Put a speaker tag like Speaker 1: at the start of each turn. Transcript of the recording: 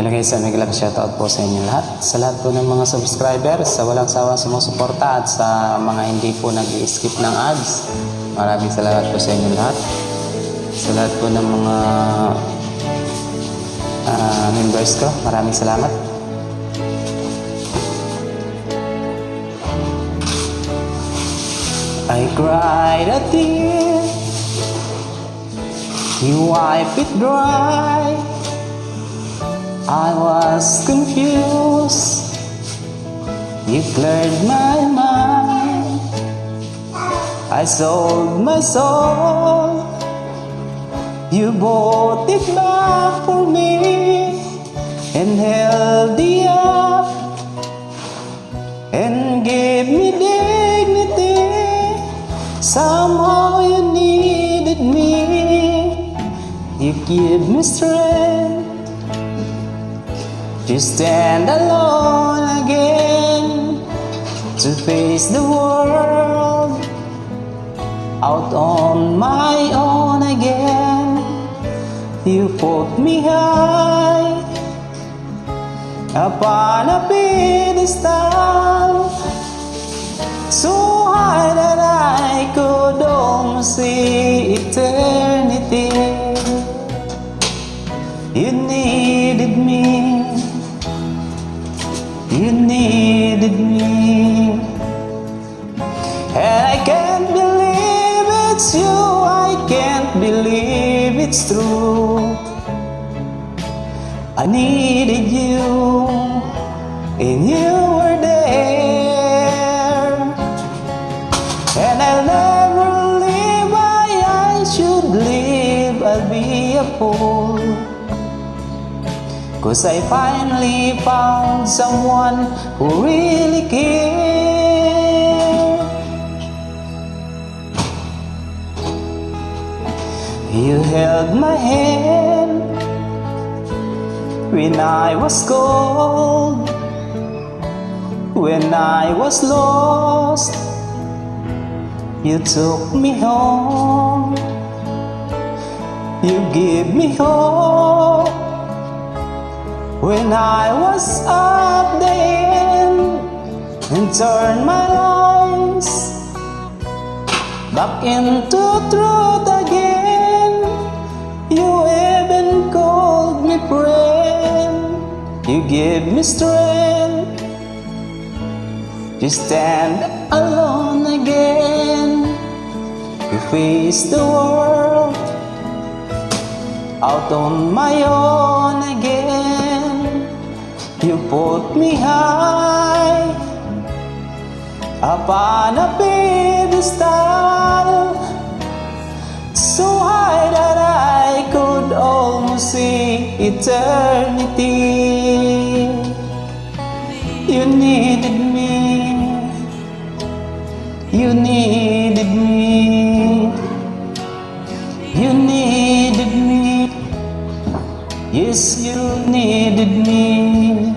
Speaker 1: Hello guys, may galap shoutout po sa inyo lahat. Sa lahat po ng mga subscribers, sa walang sawa sumusuporta at sa mga hindi po nag-skip ng ads. Maraming salamat po sa inyo lahat. Sa lahat po ng mga members ko, maraming salamat. I cried a tear, you wipe it dry. I was confused, you cleared my mind. I sold my soul, you bought it back for me and held it up and gave me dignity. Somehow you needed me, you give me strength to stand alone again, to face the world out on my own again. You put me high upon a pedestal, so high that I could almost see eternity. You needed me, you needed me, and I can't believe it's you, I can't believe it's true. I needed you, and you were there, and I'll never live why I should live, I'll be a fool. 'Cause I finally found someone who really cared. You held my hand when I was cold, when I was lost. You took me home, you gave me hope. When I was up the end and turned my lies back into truth again, you even called me friend. You gave me strength to stand alone again, to face the world out on my own again. You put me high upon a pedestal, so high that I could almost see eternity. You needed me, you needed me, you needed me. Yes, you needed me.